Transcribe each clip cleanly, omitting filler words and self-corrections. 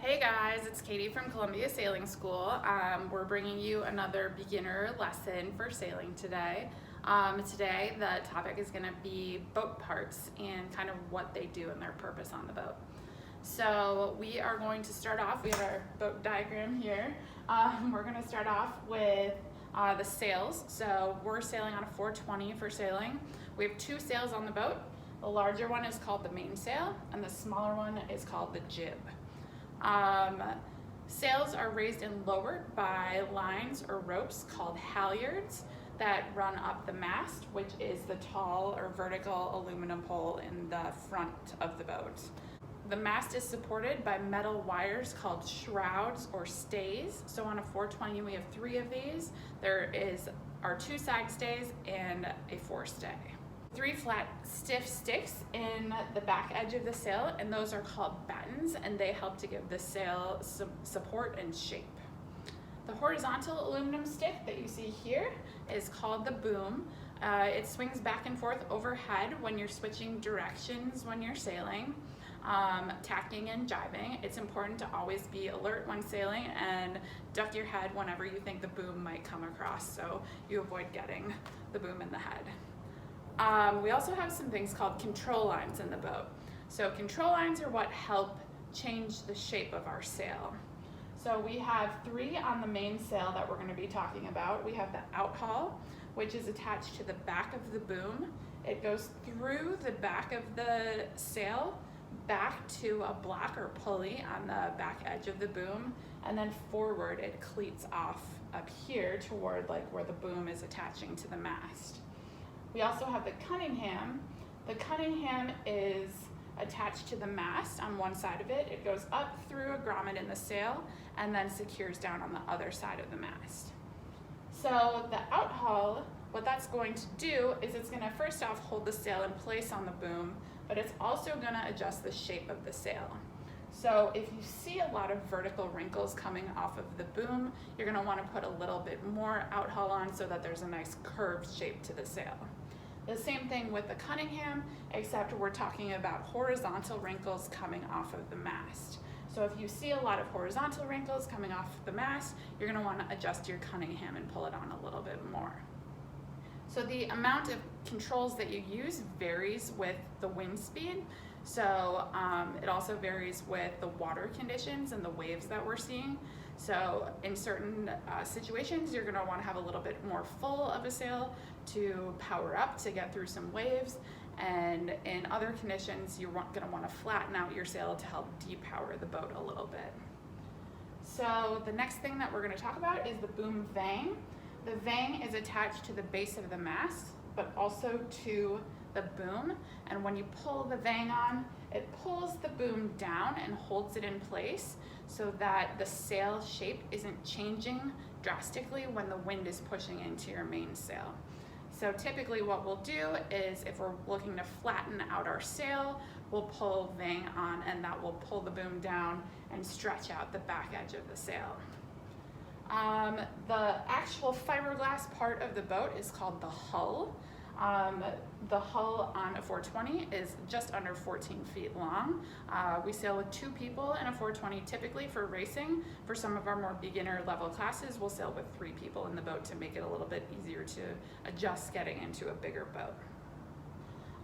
Hey guys, it's Katie from Columbia Sailing School. We're bringing you another beginner lesson for sailing today. Today the topic is going to be boat parts and kind of what they do and their purpose on the boat. So we are going to start off, we have our boat diagram here. We're going to start off with the sails. So we're sailing on a 420 for sailing. We have two sails on the boat. The larger one is called the mainsail and the smaller one is called the jib. Sails are raised and lowered by lines or ropes called halyards that run up the mast, which is the tall or vertical aluminum pole in the front of the boat. The mast is supported by metal wires called shrouds or stays. So on a 420 we have three of these. There is our two side stays and a forestay. Three flat stiff sticks in the back edge of the sail, and those are called battens, and they help to give the sail some support and shape. The horizontal aluminum stick that you see here is called the boom. It swings back and forth overhead when you're switching directions when you're sailing, tacking and jibing. It's important to always be alert when sailing and duck your head whenever you think the boom might come across so you avoid getting the boom in the head. We also have some things called control lines in the boat. So control lines are what help change the shape of our sail. So we have three on the mainsail that we're going to be talking about. We have the outhaul, which is attached to the back of the boom. It goes through the back of the sail, back to a block or pulley on the back edge of the boom, and then forward it cleats off up here toward like where the boom is attaching to the mast. We also have the Cunningham. The Cunningham is attached to the mast on one side of it. It goes up through a grommet in the sail and then secures down on the other side of the mast. So the outhaul, what that's going to do is it's going to first off hold the sail in place on the boom, but it's also going to adjust the shape of the sail. So if you see a lot of vertical wrinkles coming off of the boom, you're going to want to put a little bit more outhaul on so that there's a nice curved shape to the sail. The same thing with the Cunningham, except we're talking about horizontal wrinkles coming off of the mast. So if you see a lot of horizontal wrinkles coming off the mast, you're going to want to adjust your Cunningham and pull it on a little bit more. So the amount of controls that you use varies with the wind speed. So it also varies with the water conditions and the waves that we're seeing. So in certain situations, you're going to want to have a little bit more full of a sail to power up to get through some waves. And in other conditions, you're going to want to flatten out your sail to help depower the boat a little bit. So the next thing that we're going to talk about is the boom vang. The vang is attached to the base of the mast, but also to the boom, and when you pull the vang on, it pulls the boom down and holds it in place so that the sail shape isn't changing drastically when the wind is pushing into your mainsail. So typically what we'll do is if we're looking to flatten out our sail, we'll pull vang on and that will pull the boom down and stretch out the back edge of the sail. The actual fiberglass part of the boat is called the hull. The hull on a 420 is just under 14 feet long. We sail with two people in a 420 typically for racing. For some of our more beginner level classes, we'll sail with three people in the boat to make it a little bit easier to adjust getting into a bigger boat.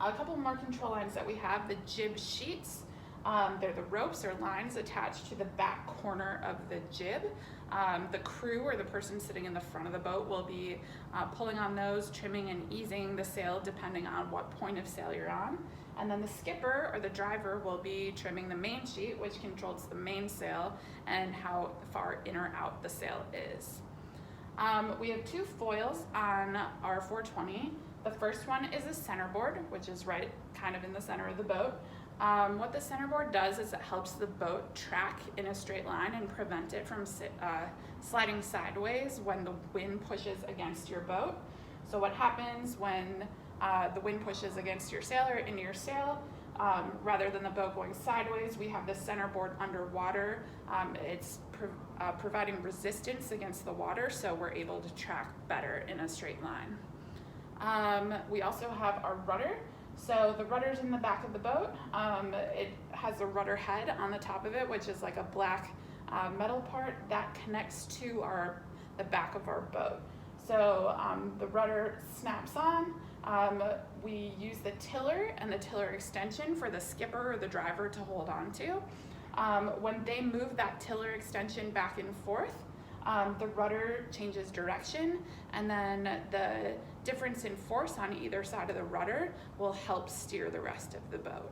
A couple more control lines that we have, the jib sheets. They're the ropes or lines attached to the back corner of the jib. The crew or the person sitting in the front of the boat will be pulling on those, trimming and easing the sail depending on what point of sail you're on. And then the skipper or the driver will be trimming the main sheet, which controls the mainsail and how far in or out the sail is. We have two foils on our 420. The first one is a centerboard, which is right kind of in the center of the boat. What the centerboard does is it helps the boat track in a straight line and prevent it from sliding sideways when the wind pushes against your boat. So what happens when the wind pushes against your sail or into your sail, rather than the boat going sideways, we have the centerboard underwater. It's providing resistance against the water, so we're able to track better in a straight line. We also have our rudder. So the rudder's in the back of the boat. It has a rudder head on the top of it, which is like a black metal part that connects to the back of our boat. So the rudder snaps on. We use the tiller and the tiller extension for the skipper or the driver to hold on to. When they move that tiller extension back and forth, the rudder changes direction, and then the difference in force on either side of the rudder will help steer the rest of the boat.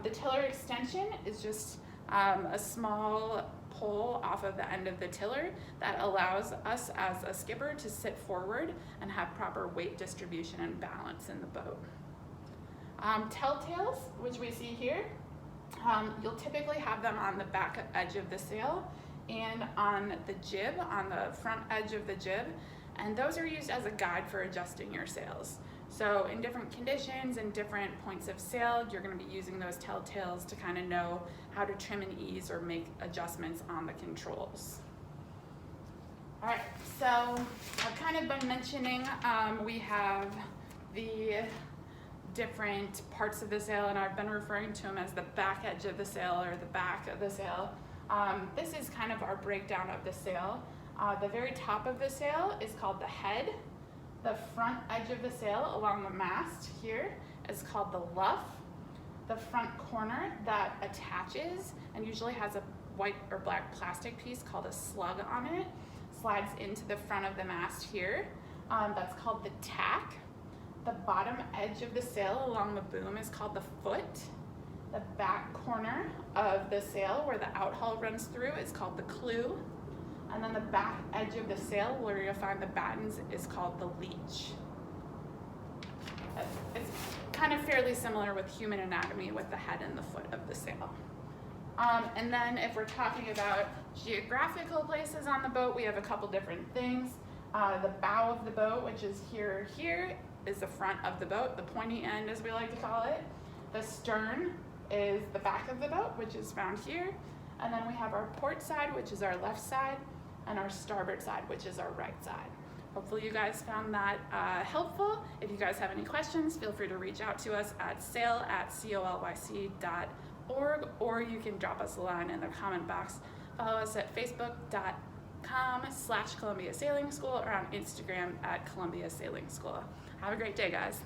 The tiller extension is just a small pole off of the end of the tiller that allows us as a skipper to sit forward and have proper weight distribution and balance in the boat. Telltales, which we see here, you'll typically have them on the back edge of the sail and on the jib, on the front edge of the jib, and those are used as a guide for adjusting your sails. So in different conditions and different points of sail, you're going to be using those telltales to kind of know how to trim and ease or make adjustments on the controls. All right, so I've kind of been mentioning we have the different parts of the sail, and I've been referring to them as the back edge of the sail or the back of the sail. This is kind of our breakdown of the sail. The very top of the sail is called the head. The front edge of the sail along the mast here is called the luff. The front corner that attaches and usually has a white or black plastic piece called a slug on it slides into the front of the mast here. That's called the tack. The bottom edge of the sail along the boom is called the foot. The back corner of the sail where the outhaul runs through is called the clew. And then the back edge of the sail where you'll find the battens is called the leech. It's kind of fairly similar with human anatomy with the head and the foot of the sail. And then if we're talking about geographical places on the boat, we have a couple different things. The bow of the boat, which is here, is the front of the boat, the pointy end as we like to call it. The stern is the back of the boat, which is found here. And then we have our port side, which is our left side, and our starboard side, which is our right side. Hopefully you guys found that helpful. If you guys have any questions, feel free to reach out to us at sail@collyc.org, or you can drop us a line in the comment box. Follow us at facebook.com/Columbia Sailing School or on Instagram at Columbia Sailing School. Have a great day, guys.